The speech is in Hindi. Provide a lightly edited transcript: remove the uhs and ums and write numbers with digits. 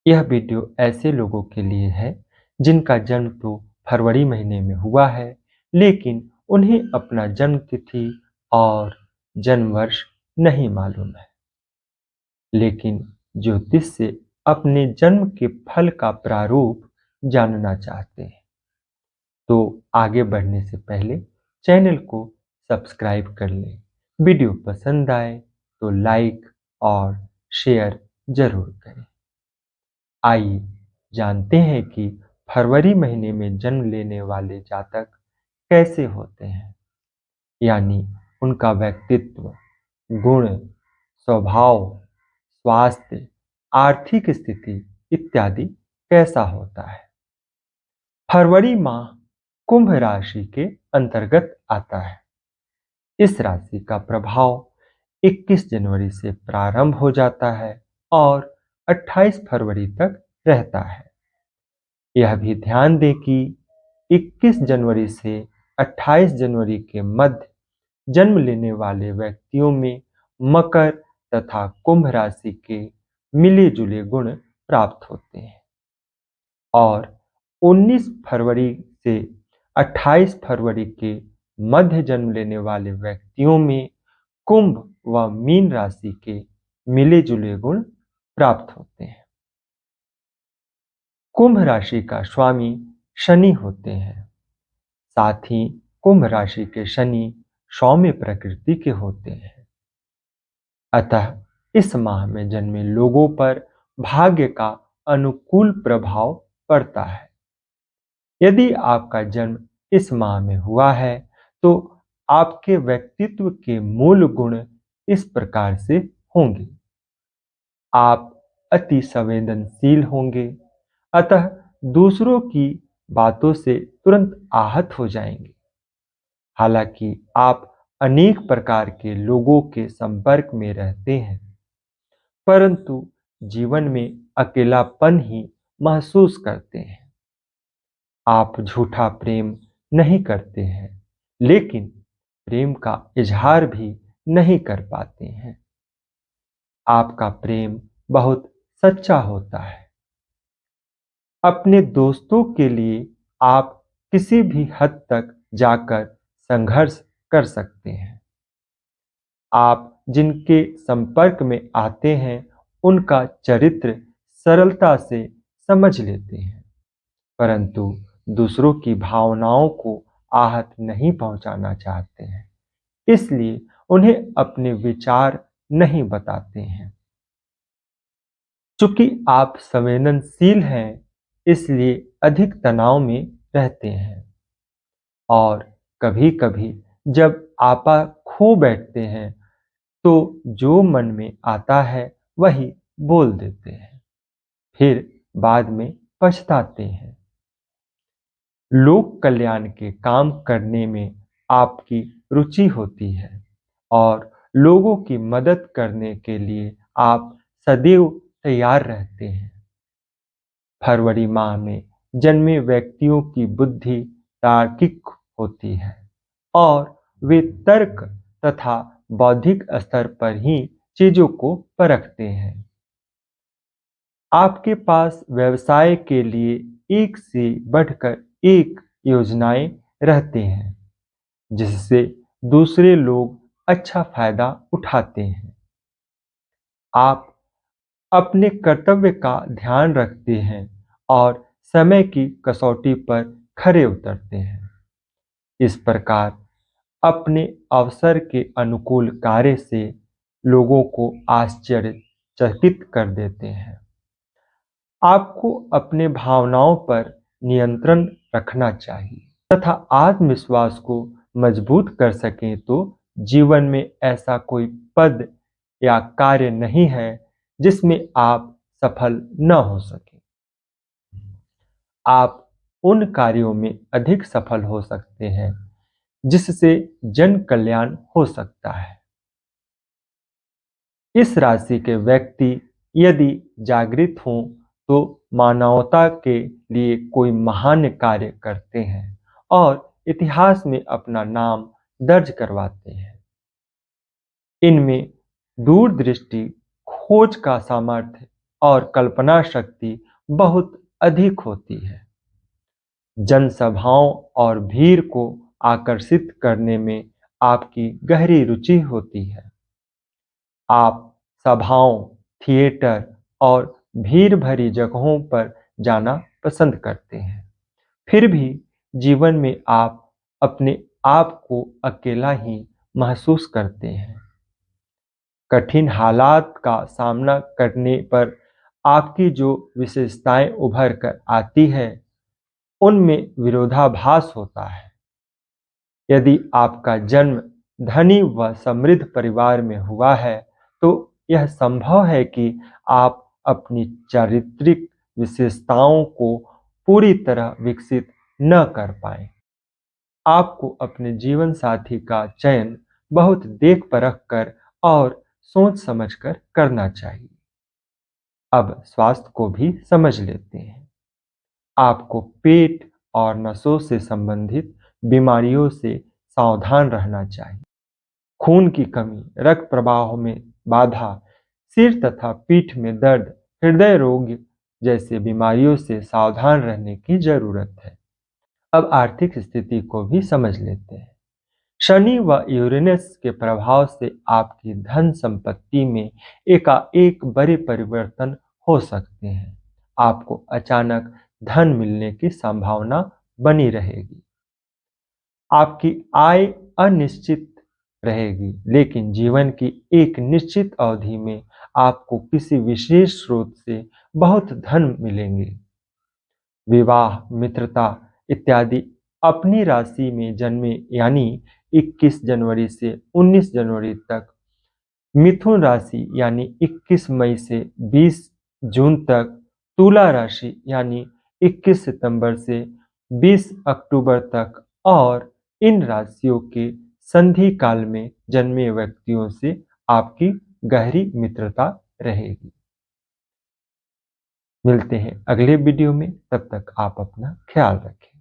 यह वीडियो ऐसे लोगों के लिए है जिनका जन्म तो फरवरी महीने में हुआ है, लेकिन उन्हें अपना जन्म तिथि और जन्म वर्ष नहीं मालूम है। लेकिन ज्योतिष से अपने जन्म के फल का प्रारूप जानना चाहते हैं, तो आगे बढ़ने से पहले चैनल को सब्सक्राइब कर लें। वीडियो पसंद आए तो लाइक और शेयर जरूर करें। आइए जानते हैं कि फरवरी महीने में जन्म लेने वाले जातक कैसे होते हैं, यानी उनका व्यक्तित्व, गुण, स्वभाव, स्वास्थ्य, आर्थिक स्थिति इत्यादि कैसा होता है। फरवरी माह कुंभ राशि के अंतर्गत आता है। इस राशि का प्रभाव 21 जनवरी से प्रारंभ हो जाता है और 28 फरवरी तक रहता है। यह भी ध्यान दें कि 21 जनवरी से 28 जनवरी के मध्य जन्म लेने वाले व्यक्तियों में मकर तथा कुंभ राशि के मिले जुले गुण प्राप्त होते हैं और 19 फरवरी से 28 फरवरी के मध्य जन्म लेने वाले व्यक्तियों में कुंभ व मीन राशि के मिले जुले गुण प्राप्त होते हैं। कुंभ राशि का स्वामी शनि होते हैं। साथ ही कुंभ राशि के शनि सौम्य प्रकृति के होते हैं। अतः इस माह में जन्मे लोगों पर भाग्य का अनुकूल प्रभाव पड़ता है। यदि आपका जन्म इस माह में हुआ है तो आपके व्यक्तित्व के मूल गुण इस प्रकार से होंगे। आप अति संवेदनशील होंगे, अतः दूसरों की बातों से तुरंत आहत हो जाएंगे। हालांकि आप अनेक प्रकार के लोगों के संपर्क में रहते हैं, परंतु जीवन में अकेलापन ही महसूस करते हैं। आप झूठा प्रेम नहीं करते हैं, लेकिन प्रेम का इजहार भी नहीं कर पाते हैं। आपका प्रेम बहुत सच्चा होता है। अपने दोस्तों के लिए आप किसी भी हद तक जाकर संघर्ष कर सकते हैं। आप जिनके संपर्क में आते हैं उनका चरित्र सरलता से समझ लेते हैं, परंतु दूसरों की भावनाओं को आहत नहीं पहुंचाना चाहते हैं, इसलिए उन्हें अपने विचार नहीं बताते हैं। चूंकि आप संवेदनशील हैं, इसलिए अधिक तनाव में रहते हैं और कभी-कभी जब आपा खो बैठते हैं तो जो मन में आता है वही बोल देते हैं, फिर बाद में पछताते हैं। लोक कल्याण के काम करने में आपकी रुचि होती है और लोगों की मदद करने के लिए आप सदैव तैयार रहते हैं। फरवरी माह में जन्मे व्यक्तियों की बुद्धि तार्किक होती है और वे तर्क तथा बौद्धिक स्तर पर ही चीजों को परखते हैं। आपके पास व्यवसाय के लिए एक से बढ़कर एक योजनाएं रहते हैं, जिससे दूसरे लोग अच्छा फायदा उठाते हैं। आप अपने कर्तव्य का ध्यान रखते हैं और समय की कसौटी पर खरे उतरते हैं। इस प्रकार अपने अवसर के अनुकूल कार्य से लोगों को आश्चर्यचकित कर देते हैं। आपको अपने भावनाओं पर नियंत्रण रखना चाहिए तथा आत्मविश्वास को मजबूत कर सकें तो जीवन में ऐसा कोई पद या कार्य नहीं है जिसमें आप सफल न हो सके। आप उन कार्यों में अधिक सफल हो सकते हैं जिससे जन कल्याण हो सकता है। इस राशि के व्यक्ति यदि जागृत हों तो मानवता के लिए कोई महान कार्य करते हैं और इतिहास में अपना नाम दर्ज करवाते हैं। इनमें दूरदृष्टि, खोज का सामर्थ्य और कल्पना शक्ति बहुत अधिक होती है। जनसभाओं और भीड़ को आकर्षित करने में आपकी गहरी रुचि होती है। आप सभाओं, थिएटर और भीड़ भरी जगहों पर जाना पसंद करते हैं। फिर भी जीवन में आप अपने आप को अकेला ही महसूस करते हैं। कठिन हालात का सामना करने पर आपकी जो विशेषताएं उभर कर आती है, उनमें विरोधाभास होता है। यदि आपका जन्म धनी व समृद्ध परिवार में हुआ है, तो यह संभव है कि आप अपनी चारित्रिक विशेषताओं को पूरी तरह विकसित न कर पाएं। आपको अपने जीवन साथी का चयन बहुत देख परख कर और सोच समझकर करना चाहिए। अब स्वास्थ्य को भी समझ लेते हैं। आपको पेट और नसों से संबंधित बीमारियों से सावधान रहना चाहिए। खून की कमी, रक्त प्रवाह में बाधा, सिर तथा पीठ में दर्द, हृदय रोग जैसे बीमारियों से सावधान रहने की जरूरत है। अब आर्थिक स्थिति को भी समझ लेते हैं। शनि व यूरेनस के प्रभाव से आपकी धन संपत्ति में एकाएक बड़े परिवर्तन हो सकते हैं। आपको अचानक धन मिलने की संभावना बनी रहेगी। आपकी आय अनिश्चित रहेगी, लेकिन जीवन की एक निश्चित अवधि में आपको किसी विशेष स्रोत से बहुत धन मिलेंगे। विवाह, मित्रता इत्यादि अपनी राशि में जन्मे यानी 21 जनवरी से 19 जनवरी तक, मिथुन राशि यानी 21 मई से 20 जून तक, तुला राशि यानी 21 सितंबर से 20 अक्टूबर तक और इन राशियों के संधि काल में जन्मे व्यक्तियों से आपकी गहरी मित्रता रहेगी। मिलते हैं अगले वीडियो में, तब तक आप अपना ख्याल रखें।